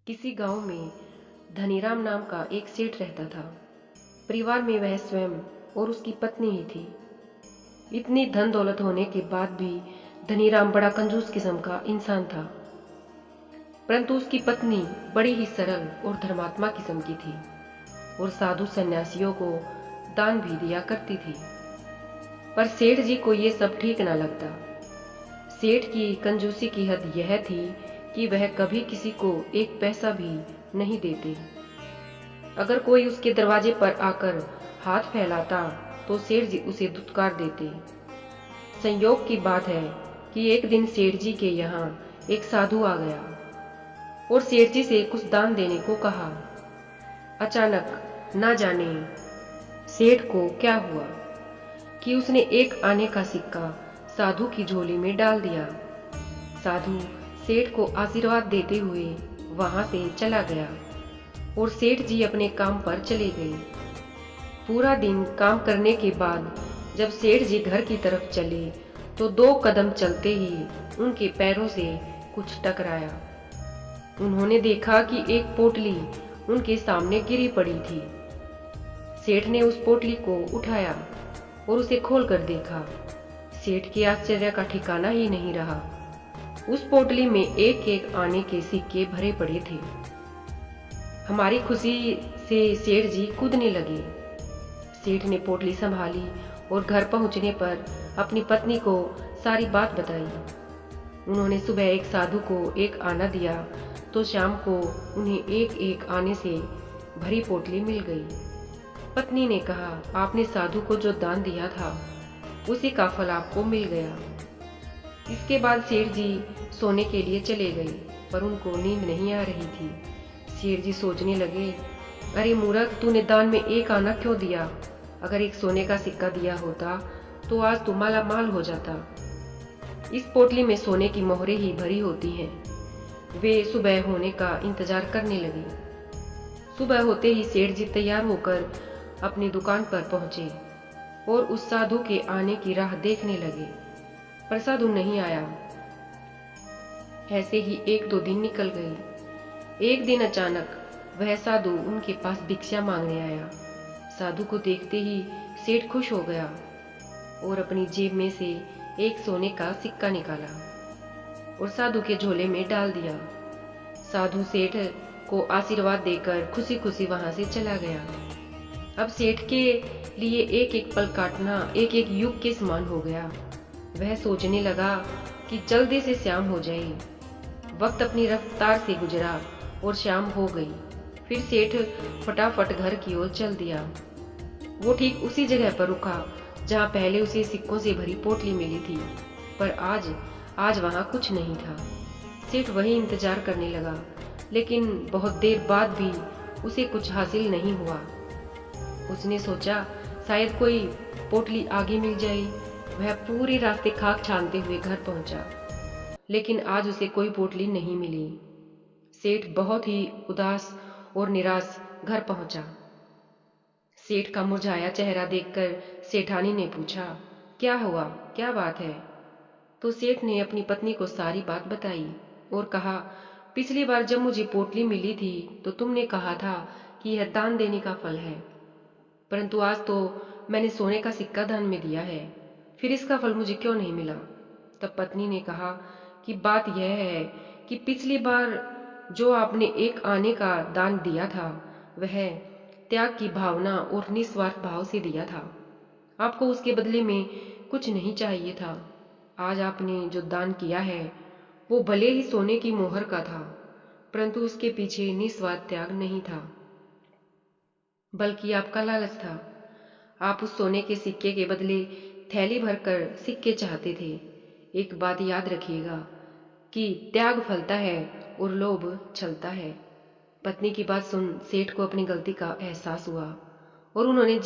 किसी गांव में धनीराम नाम का एक सेठ रहता था। परिवार में वह स्वयं और उसकी पत्नी ही थी। इतनी धन दौलत होने के बाद भी धनीराम बड़ा कंजूस किस्म का इंसान था। परंतु उसकी पत्नी बड़ी ही सरल और धर्मात्मा किस्म की थी और साधु सन्यासियों को दान भी दिया करती थी। पर सेठ जी को ये सब ठीक न लगता। सेठ की कंजूसी की हद यह थी कि वह कभी किसी को एक पैसा भी नहीं देते। अगर कोई उसके दरवाजे पर आकर हाथ फैलाता तो सेठ जी उसे धुतकार देते। संयोग की बात है कि एक दिन सेठ जी के यहाँ एक साधु आ गया और सेठ जी से कुछ दान देने को कहा। अचानक ना जाने सेठ को क्या हुआ कि उसने एक आने का सिक्का साधु की झोली में डाल दिया। साधु सेठ को आशीर्वाद देते हुए वहां से चला गया और सेठ जी अपने काम पर चले गए। पूरा दिन काम करने के बाद जब सेठ जी घर की तरफ चले तो 2 कदम चलते ही उनके पैरों से कुछ टकराया। उन्होंने देखा कि एक पोटली उनके सामने गिरी पड़ी थी। सेठ ने उस पोटली को उठाया और उसे खोलकर देखा। सेठ के आश्चर्य का ठिकाना ही नहीं रहा। उस पोटली में एक एक आने के सिक्के भरे पड़े थे। हमारी खुशी से सेठ जी कूदने लगे। सेठ ने पोटली संभाली और घर पहुंचने पर अपनी पत्नी को सारी बात बताई। उन्होंने सुबह एक साधु को एक आना दिया तो शाम को उन्हें एक एक आने से भरी पोटली मिल गई। पत्नी ने कहा, आपने साधु को जो दान दिया था उसी का फल आपको मिल गया। इसके बाद सेठ जी सोने के लिए चले गए, पर उनको नींद नहीं आ रही थी। सेठ जी सोचने लगे, अरे मूर्ख, तूने दान में एक आना क्यों दिया? अगर एक सोने का सिक्का दिया होता तो आज तू माला माल हो जाता। इस पोटली में सोने की मोहरें ही भरी होती हैं। वे सुबह होने का इंतजार करने लगे। सुबह होते ही सेठ जी तैयार होकर अपनी दुकान पर पहुंचे और उस साधु के आने की राह देखने लगे, पर साधु नहीं आया। ऐसे ही 1-2 दिन निकल गए। एक दिन अचानक वह साधु उनके पास भिक्षा मांगने आया। साधु को देखते ही सेठ खुश हो गया और अपनी जेब में से एक सोने का सिक्का निकाला और साधु के झोले में डाल दिया। साधु सेठ को आशीर्वाद देकर खुशी खुशी वहां से चला गया। अब सेठ के लिए एक एक पल काटना एक एक युग के समान हो गया। वह सोचने लगा कि जल्दी से शाम हो जाए। वक्त अपनी रफ्तार से गुजरा और शाम हो गई। फिर सेठ फटाफट घर की ओर चल दिया। वो ठीक उसी जगह पर रुका जहाँ पहले उसे सिक्कों से भरी पोटली मिली थी, पर आज वहाँ कुछ नहीं था। सेठ वही इंतजार करने लगा, लेकिन बहुत देर बाद भी उसे कुछ हासिल नहीं हुआ। उसने सोचा शायद कोई पोटली आगे मिल जाए। वह पूरे रास्ते खाक छानते हुए घर पहुंचा, लेकिन आज उसे कोई पोटली नहीं मिली। सेठ बहुत ही उदास और निराश घर पहुंचा। सेठ का मुरझाया चेहरा देखकर सेठानी ने पूछा, क्या हुआ, क्या बात है? तो सेठ ने अपनी पत्नी को सारी बात बताई और कहा, पिछली बार जब मुझे पोटली मिली थी तो तुमने कहा था कि यह दान देने का फल है, परंतु आज तो मैंने सोने का सिक्का दान में दिया है, फिर इसका फल मुझे क्यों नहीं मिला? तब पत्नी ने कहा कि बात यह है कि पिछली बार जो आपने एक आने का दान दिया था वह त्याग की भावना और निस्वार्थ भाव से दिया था। आपको उसके बदले में कुछ नहीं चाहिए था। आज आपने जो दान किया है वो भले ही सोने की मोहर का था, परंतु उसके पीछे निस्वार्थ त्याग नहीं था, बल्कि आपका लालच था। आप उस सोने के सिक्के के बदले थैली भरकर सिक्के चाहते थे। एक बात याद रखिएगा कि त्याग फलता है और लोभ छलता है। पत्नी की बात सुन सेठ को अपनी गलती का एहसास हुआ और उन्होंने